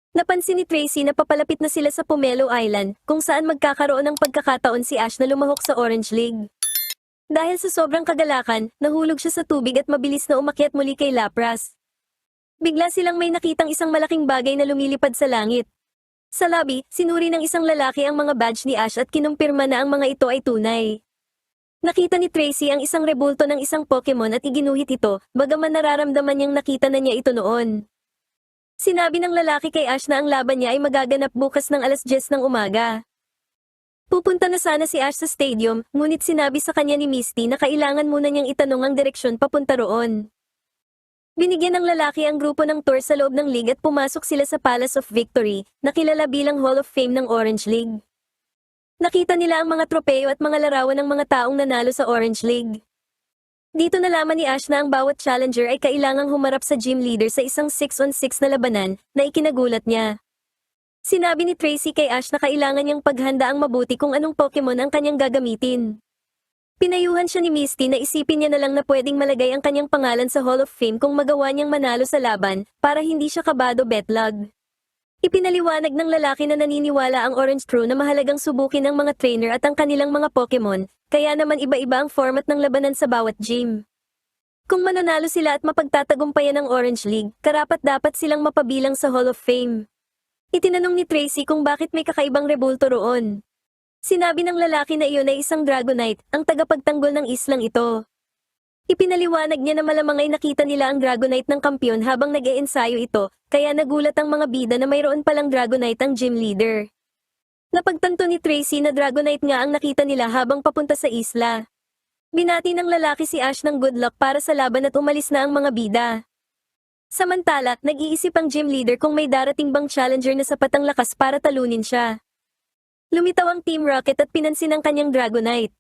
Napansin ni Tracy na papalapit na sila sa Pomelo Island, kung saan magkakaroon ng pagkakataon si Ash na lumahok sa Orange League. Dahil sa sobrang kagalakan, nahulog siya sa tubig at mabilis na umakyat muli kay Lapras. Bigla silang may nakitang isang malaking bagay na lumilipad sa langit. Sa lobby, sinuri ng isang lalaki ang mga badge ni Ash at kinumpirma na ang mga ito ay tunay. Nakita ni Tracy ang isang rebulto ng isang Pokemon at iginuhit ito, bagaman nararamdaman niyang nakita na niya ito noon. Sinabi ng lalaki kay Ash na ang laban niya ay magaganap bukas ng 10:00 ng umaga. Pupunta na sana si Ash sa stadium, ngunit sinabi sa kanya ni Misty na kailangan muna niyang itanong ang direksyon papunta roon. Binigyan ng lalaki ang grupo ng tour sa loob ng league at pumasok sila sa Palace of Victory, na kilala bilang Hall of Fame ng Orange League. Nakita nila ang mga tropeo at mga larawan ng mga taong nanalo sa Orange League. Dito nalaman ni Ash na ang bawat challenger ay kailangang humarap sa gym leader sa isang 6-on-6 na labanan, na ikinagulat niya. Sinabi ni Tracy kay Ash na kailangan niyang paghanda ang mabuti kung anong Pokemon ang kanyang gagamitin. Pinayuhan siya ni Misty na isipin niya na lang na pwedeng malagay ang kanyang pangalan sa Hall of Fame kung magawa niyang manalo sa laban, para hindi siya kabado betlog. Ipinaliwanag ng lalaki na naniniwala ang Orange Crew na mahalagang subukin ang mga trainer at ang kanilang mga Pokemon, kaya naman iba-iba ang format ng labanan sa bawat gym. Kung mananalo sila at mapagtatagumpayan ng Orange League, karapat-dapat silang mapabilang sa Hall of Fame. Itinanong ni Tracy kung bakit may kakaibang rebulto roon. Sinabi ng lalaki na iyon ay isang Dragonite, ang tagapagtanggol ng islang ito. Ipinaliwanag niya na malamang ay nakita nila ang Dragonite ng kampiyon habang nag-e-ensayo ito, kaya nagulat ang mga bida na mayroon palang Dragonite ang gym leader. Napagtanto ni Tracy na Dragonite nga ang nakita nila habang papunta sa isla. Binati ng lalaki si Ash ng good luck para sa laban at umalis na ang mga bida. Samantala, nag-iisip ang gym leader kung may darating bang challenger na sapat ang lakas para talunin siya. Lumitaw ang Team Rocket at pinansin ang kanyang Dragonite.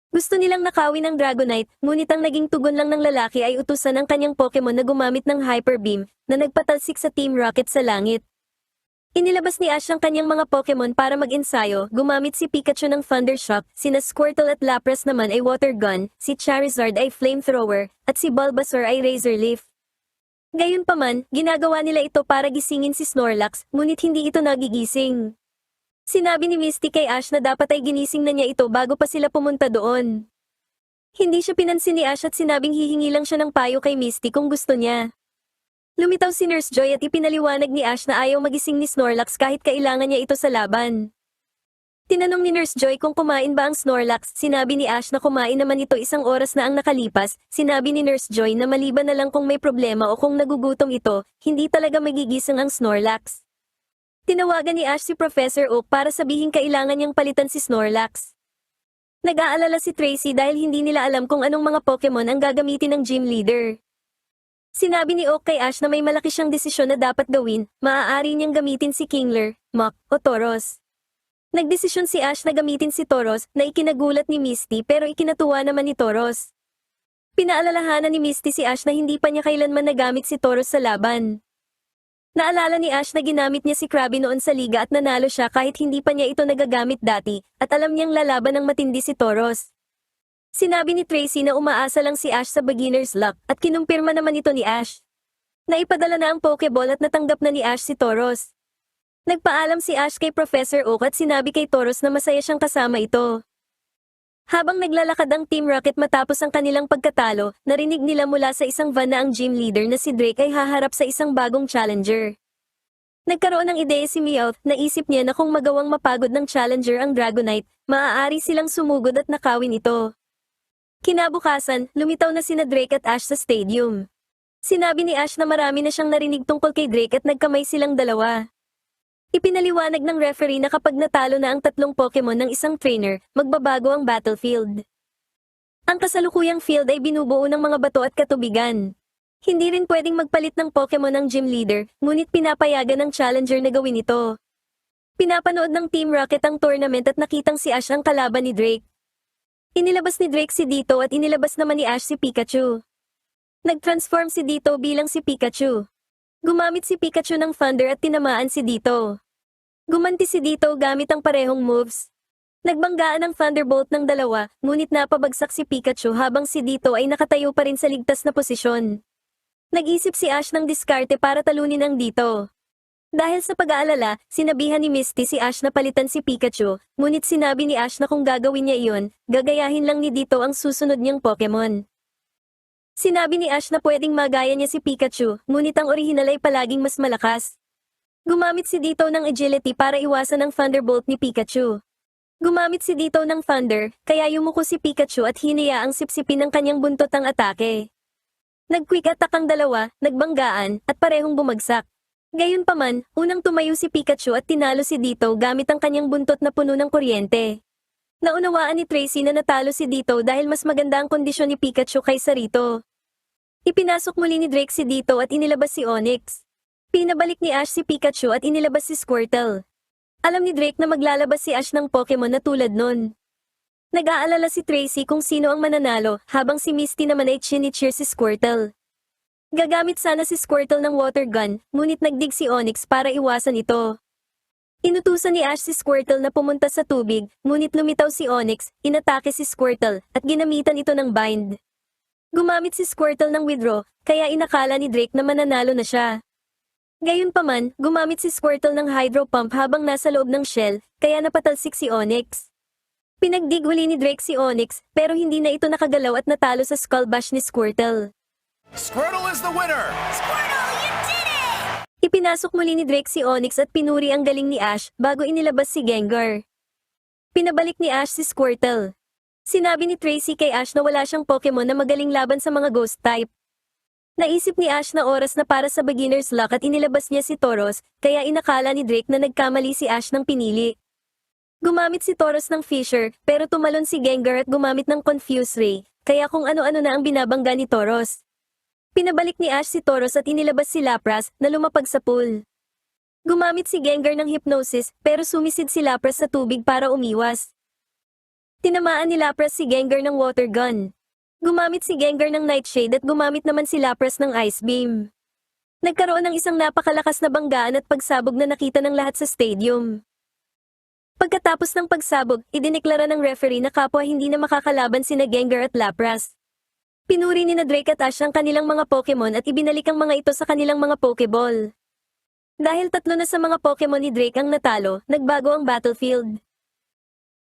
Gusto nilang nakawin ang Dragonite, ngunit ang naging tugon lang ng lalaki ay utusan ng kanyang Pokemon na gumamit ng Hyper Beam, na nagpatalsik sa Team Rocket sa langit. Inilabas ni Ash ang kanyang mga Pokemon para mag-ensayo, gumamit si Pikachu ng Thunder Shock, sina Squirtle at Lapras naman ay Water Gun, si Charizard ay Flamethrower, at si Bulbasaur ay Razor Leaf. Gayunpaman, ginagawa nila ito para gisingin si Snorlax, ngunit hindi ito nagigising. Sinabi ni Misty kay Ash na dapat ay ginising na niya ito bago pa sila pumunta doon. Hindi siya pinansin ni Ash at sinabing hihingi lang siya ng payo kay Misty kung gusto niya. Lumitaw si Nurse Joy at ipinaliwanag ni Ash na ayaw magising ni Snorlax kahit kailangan niya ito sa laban. Tinanong ni Nurse Joy kung kumain ba ang Snorlax, sinabi ni Ash na kumain naman ito 1 oras na ang nakalipas, sinabi ni Nurse Joy na maliban na lang kung may problema o kung nagugutom ito, hindi talaga magigising ang Snorlax. Tinawagan ni Ash si Professor Oak para sabihin kailangan niyang palitan si Snorlax. Nag-aalala si Tracy dahil hindi nila alam kung anong mga Pokemon ang gagamitin ng gym leader. Sinabi ni Oak kay Ash na may malaki siyang desisyon na dapat gawin, maaari niyang gamitin si Kingler, Mach, o Tauros. Nagdesisyon si Ash na gamitin si Tauros, na ikinagulat ni Misty pero ikinatuwa naman ni Tauros. Pinaalalahanan ni Misty si Ash na hindi pa niya kailanman nagamit si Tauros sa laban. Naalala ni Ash na ginamit niya si Krabby noon sa liga at nanalo siya kahit hindi pa niya ito nagagamit dati, at alam niyang lalaban ng matindi si Tauros. Sinabi ni Tracy na umaasa lang si Ash sa beginner's luck, at kinumpirma naman ito ni Ash. Naipadala na ang Pokeball at natanggap na ni Ash si Tauros. Nagpaalam si Ash kay Professor Oak at sinabi kay Tauros na masaya siyang kasama ito. Habang naglalakad ang Team Rocket matapos ang kanilang pagkatalo, narinig nila mula sa isang van na ang gym leader na si Drake ay haharap sa isang bagong challenger. Nagkaroon ng ideya si Meowth, naisip niya na kung magawang mapagod ng challenger ang Dragonite, maaari silang sumugod at nakawin ito. Kinabukasan, lumitaw na sina Drake at Ash sa stadium. Sinabi ni Ash na marami na siyang narinig tungkol kay Drake at nagkamay silang dalawa. Ipinaliwanag ng referee na kapag natalo na ang 3 Pokemon ng isang trainer, magbabago ang battlefield. Ang kasalukuyang field ay binubuo ng mga bato at katubigan. Hindi rin pwedeng magpalit ng Pokemon ang gym leader, ngunit pinapayagan ng challenger na gawin ito. Pinapanood ng Team Rocket ang tournament at nakitang si Ash ang kalaban ni Drake. Inilabas ni Drake si Ditto at inilabas naman ni Ash si Pikachu. Nag-transform si Ditto bilang si Pikachu. Gumamit si Pikachu ng Thunder at tinamaan si Ditto. Gumanti si Ditto gamit ang parehong moves. Nagbanggaan ang Thunderbolt ng dalawa, ngunit napabagsak si Pikachu habang si Ditto ay nakatayo pa rin sa ligtas na posisyon. Nag-isip si Ash ng diskarte para talunin ang Ditto. Dahil sa pag-aalala, sinabihan ni Misty si Ash na palitan si Pikachu, ngunit sinabi ni Ash na kung gagawin niya iyon, gagayahin lang ni Ditto ang susunod niyang Pokemon. Sinabi ni Ash na pwedeng magaya niya si Pikachu, ngunit ang orihinal ay palaging mas malakas. Gumamit si Ditto ng agility para iwasan ang Thunderbolt ni Pikachu. Gumamit si Ditto ng Thunder, kaya yumuko si Pikachu at hinayaang sipsipin ng kanyang buntot ang atake. Nag-quick attack ang dalawa, nagbanggaan, at parehong bumagsak. Gayunpaman, unang tumayo si Pikachu at tinalo si Ditto gamit ang kanyang buntot na puno ng kuryente. Naunawaan ni Tracy na natalo si Ditto dahil mas maganda ang kondisyon ni Pikachu kaysa rito. Ipinasok muli ni Drake si Ditto at inilabas si Onix. Pinabalik ni Ash si Pikachu at inilabas si Squirtle. Alam ni Drake na maglalabas si Ash ng Pokemon na tulad nun. Nag-aalala si Tracy kung sino ang mananalo habang si Misty naman ay chini-cheer si Squirtle. Gagamit sana si Squirtle ng water gun, ngunit nagdig si Onix para iwasan ito. Inutusan ni Ash si Squirtle na pumunta sa tubig, ngunit lumitaw si Onix, inatake si Squirtle, at ginamitan ito ng bind. Gumamit si Squirtle ng withdraw, kaya inakala ni Drake na mananalo na siya. Gayunpaman, gumamit si Squirtle ng hydro pump habang nasa loob ng shell, kaya napatalsik si Onix. Pinagdig uli ni Drake si Onix, pero hindi na ito nakagalaw at natalo sa Skull Bash ni Squirtle. Squirtle is the winner! Squirtle, you did it! Ipinasok muli ni Drake si Onix at pinuri ang galing ni Ash bago inilabas si Gengar. Pinabalik ni Ash si Squirtle. Sinabi ni Tracy kay Ash na wala siyang Pokemon na magaling laban sa mga Ghost type. Naisip ni Ash na oras na para sa beginner's luck at inilabas niya si Tauros, kaya inakala ni Drake na nagkamali si Ash ng pinili. Gumamit si Tauros ng Fissure, pero tumalon si Gengar at gumamit ng Confuse Ray, kaya kung ano-ano na ang binabangga ni Tauros. Pinabalik ni Ash si Tauros at inilabas si Lapras na lumapag sa pool. Gumamit si Gengar ng Hypnosis pero sumisid si Lapras sa tubig para umiwas. Tinamaan ni Lapras si Gengar ng Water Gun. Gumamit si Gengar ng Nightshade at gumamit naman si Lapras ng Ice Beam. Nagkaroon ng isang napakalakas na banggaan at pagsabog na nakita ng lahat sa stadium. Pagkatapos ng pagsabog, idineklara ng referee na kapwa hindi na makakalaban sina Gengar at Lapras. Pinuri ni Drake at Ash ang kanilang mga Pokemon at ibinalik ang mga ito sa kanilang mga Pokeball. Dahil tatlo na sa mga Pokemon ni Drake ang natalo, nagbago ang battlefield.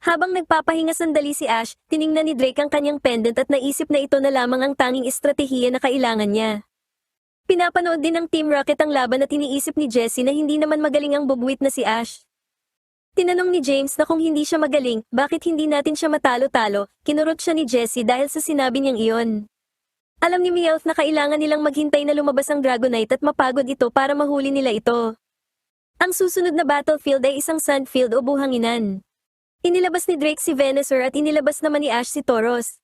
Habang nagpapahinga sandali si Ash, tiningnan ni Drake ang kanyang pendant at naisip na ito na lamang ang tanging estratehiya na kailangan niya. Pinapanood din ng Team Rocket ang laban at iniisip ni Jessie na hindi naman magaling ang bugwit na si Ash. Tinanong ni James na kung hindi siya magaling, bakit hindi natin siya matalo-talo, kinurot siya ni Jessie dahil sa sinabi niyang iyon. Alam ni Meowth na kailangan nilang maghintay na lumabas ang Dragonite at mapagod ito para mahuli nila ito. Ang susunod na battlefield ay isang sandfield o buhanginan. Inilabas ni Drake si Venusaur at inilabas naman ni Ash si Tauros.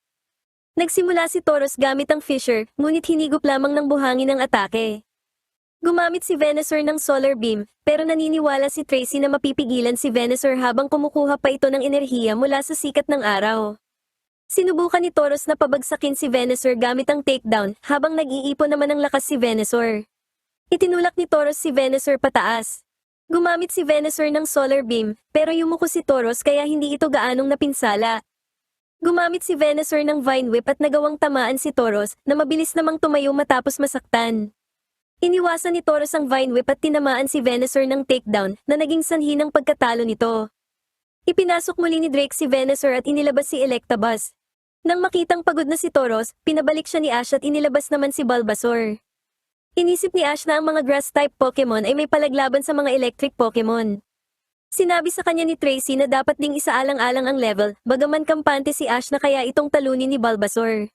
Nagsimula si Tauros gamit ang Fissure, ngunit hinigop lamang ng buhangin ang atake. Gumamit si Venusaur ng Solar Beam, pero naniniwala si Tracy na mapipigilan si Venusaur habang kumukuha pa ito ng enerhiya mula sa sikat ng araw. Sinubukan ni Tauros na pabagsakin si Venusaur gamit ang takedown habang nag-iipon naman ng lakas si Venusaur. Itinulak ni Tauros si Venusaur pataas. Gumamit si Venusaur ng Solar Beam, pero yumuko si Tauros kaya hindi ito gaanong napinsala. Gumamit si Venusaur ng Vine Whip at nagawang tamaan si Tauros na mabilis namang tumayo matapos masaktan. Iniwasan ni Tauros ang Vine Whip at tinamaan si Venusaur ng takedown na naging sanhi ng pagkatalo nito. Ipinasok muli ni Drake si Venusaur at inilabas si Electabuzz. Nang makitang pagod na si Tauros, pinabalik siya ni Ash at inilabas naman si Bulbasaur. Inisip ni Ash na ang mga Grass-type Pokemon ay may palaglaban sa mga Electric Pokemon. Sinabi sa kanya ni Tracy na dapat ding isaalang-alang ang level, bagaman kampante si Ash na kaya itong talunin ni Bulbasaur.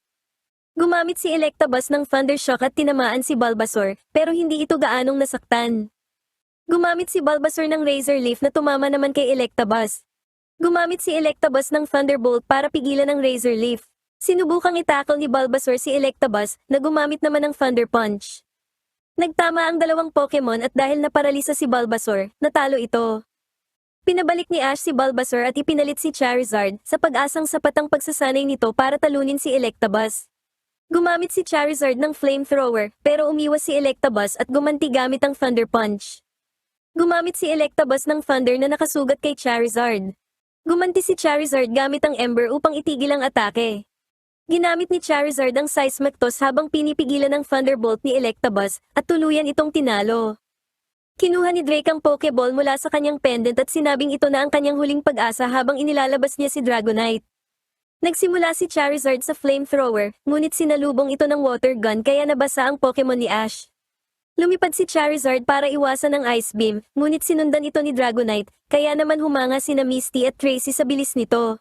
Gumamit si Electabuzz ng Thunder Shock at tinamaan si Bulbasaur, pero hindi ito gaanong nasaktan. Gumamit si Bulbasaur ng Razor Leaf na tumama naman kay Electabuzz. Gumamit si Electabuzz ng Thunderbolt para pigilan ang Razor Leaf. Sinubukang itakal ni Bulbasaur si Electabuzz na gumamit naman ng Thunder Punch. Nagtama ang dalawang Pokemon at dahil naparalisa si Bulbasaur, natalo ito. Pinabalik ni Ash si Bulbasaur at ipinalit si Charizard sa pag-asang sapat ang pagsasanay nito para talunin si Electabuzz. Gumamit si Charizard ng Flamethrower pero umiwas si Electabuzz at gumanti gamit ang Thunder Punch. Gumamit si Electabuzz ng Thunder na nakasugat kay Charizard. Gumanti si Charizard gamit ang Ember upang itigil ang atake. Ginamit ni Charizard ang Seismic Toss habang pinipigilan ng Thunderbolt ni Electabuzz at tuluyan itong tinalo. Kinuha ni Drake ang Pokeball mula sa kanyang pendant at sinabing ito na ang kanyang huling pag-asa habang inilalabas niya si Dragonite. Nagsimula si Charizard sa flamethrower, ngunit sinalubong ito ng water gun kaya nabasa ang Pokemon ni Ash. Lumipad si Charizard para iwasan ang Ice Beam, ngunit sinundan ito ni Dragonite, kaya naman humanga sina Misty at Tracy sa bilis nito.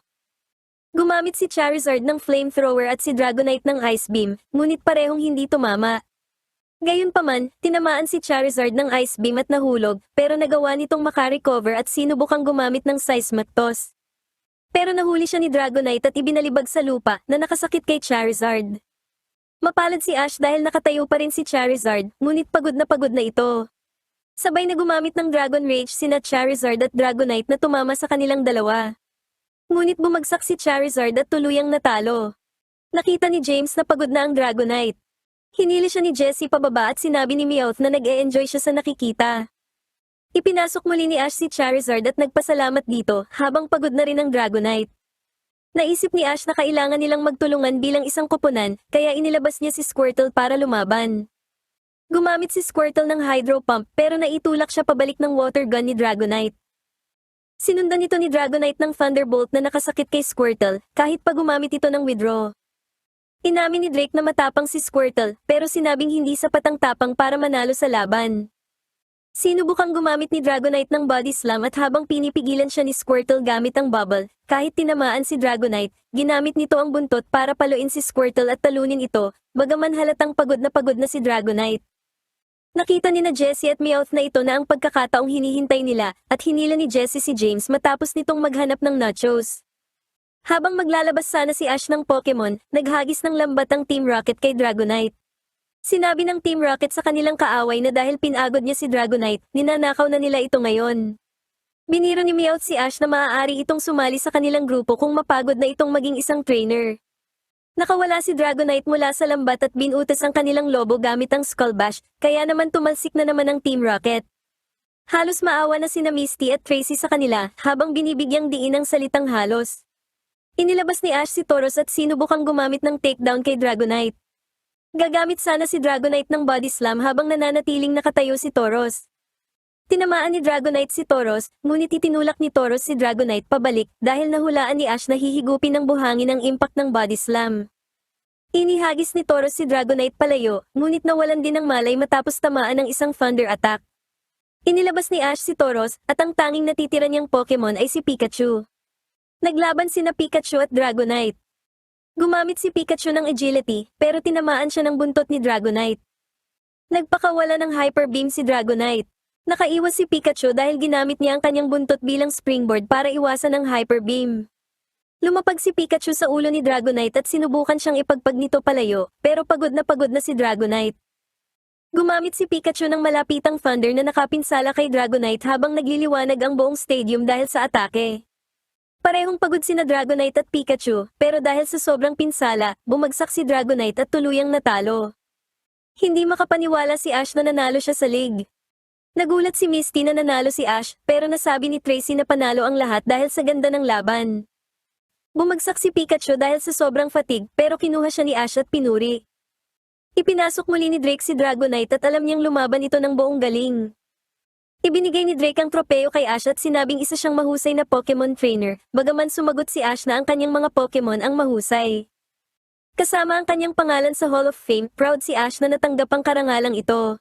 Gumamit si Charizard ng flamethrower at si Dragonite ng Ice Beam, ngunit parehong hindi tumama. Gayunpaman, tinamaan si Charizard ng Ice Beam at nahulog, pero nagawa nitong makarecover at sinubukang gumamit ng Seismic Toss. Pero nahuli siya ni Dragonite at ibinalibag sa lupa na nakasakit kay Charizard. Mapalad si Ash dahil nakatayo pa rin si Charizard, ngunit pagod na ito. Sabay na gumamit ng Dragon Rage sina Charizard at Dragonite na tumama sa kanilang dalawa. Ngunit bumagsak si Charizard at tuluyang natalo. Nakita ni James na pagod na ang Dragonite. Hinili siya ni Jessie pababa at sinabi ni Meowth na nag-e-enjoy siya sa nakikita. Ipinasok muli ni Ash si Charizard at nagpasalamat dito habang pagod na rin ang Dragonite. Naisip ni Ash na kailangan nilang magtulungan bilang isang koponan kaya inilabas niya si Squirtle para lumaban. Gumamit si Squirtle ng Hydro Pump pero naitulak siya pabalik ng water gun ni Dragonite. Sinundan ito ni Dragonite ng Thunderbolt na nakasakit kay Squirtle kahit pa gumamit ito ng Withdraw. Inamin ni Drake na matapang si Squirtle pero sinabing hindi sapat ang tapang para manalo sa laban. Sinubukang gumamit ni Dragonite ng Body Slam at habang pinipigilan siya ni Squirtle gamit ang bubble, kahit tinamaan si Dragonite, ginamit nito ang buntot para paluin si Squirtle at talunin ito, bagaman halatang pagod na si Dragonite. Nakita ni na Jessie at Meowth na ito na ang pagkakataong hinihintay nila at hinila ni Jessie si James matapos nitong maghanap ng nachos. Habang maglalabas sana si Ash ng Pokemon, naghagis ng lambat ang Team Rocket kay Dragonite. Sinabi ng Team Rocket sa kanilang kaaway na dahil pinagod niya si Dragonite, ninanakaw na nila ito ngayon. Biniro ni Meowth si Ash na maaari itong sumali sa kanilang grupo kung mapagod na itong maging isang trainer. Nakawala si Dragonite mula sa lambat at binutas ang kanilang lobo gamit ang Skull Bash, kaya naman tumalsik na naman ang Team Rocket. Halos maawa na sina Misty at Tracy sa kanila habang binibigyang diin ang salitang halos. Inilabas ni Ash si Tauros at sinubukang gumamit ng takedown kay Dragonite. Gagamit sana si Dragonite ng Body Slam habang nananatiling nakatayo si Tauros. Tinamaan ni Dragonite si Tauros, ngunit itinulak ni Tauros si Dragonite pabalik dahil nahulaan ni Ash na hihigupin ng buhangin ang impact ng Body Slam. Inihagis ni Tauros si Dragonite palayo, ngunit nawalan din ng malay matapos tamaan ng isang Thunder Attack. Inilabas ni Ash si Tauros at ang tanging natitira niyang Pokemon ay si Pikachu. Naglaban sina Pikachu at Dragonite. Gumamit si Pikachu ng agility, pero tinamaan siya ng buntot ni Dragonite. Nagpakawala ng Hyper Beam si Dragonite. Nakaiwas si Pikachu dahil ginamit niya ang kanyang buntot bilang springboard para iwasan ang Hyper Beam. Lumapag si Pikachu sa ulo ni Dragonite at sinubukan siyang ipagpag nito palayo, pero pagod na si Dragonite. Gumamit si Pikachu ng malapitang Thunder na nakapinsala kay Dragonite habang nagliliwanag ang buong stadium dahil sa atake. Parehong pagod sina Dragonite at Pikachu, pero dahil sa sobrang pinsala, bumagsak si Dragonite at tuluyang natalo. Hindi makapaniwala si Ash na nanalo siya sa league. Nagulat si Misty na nanalo si Ash, pero nasabi ni Tracy na panalo ang lahat dahil sa ganda ng laban. Bumagsak si Pikachu dahil sa sobrang fatigue, pero kinuha siya ni Ash at pinuri. Ipinasok muli ni Drake si Dragonite at alam niyang lumaban ito ng buong galing. Ibinigay ni Drake ang tropeo kay Ash at sinabing isa siyang mahusay na Pokemon trainer, bagaman sumagot si Ash na ang kanyang mga Pokemon ang mahusay. Kasama ang kanyang pangalan sa Hall of Fame, proud si Ash na natanggap ang karangalang ito.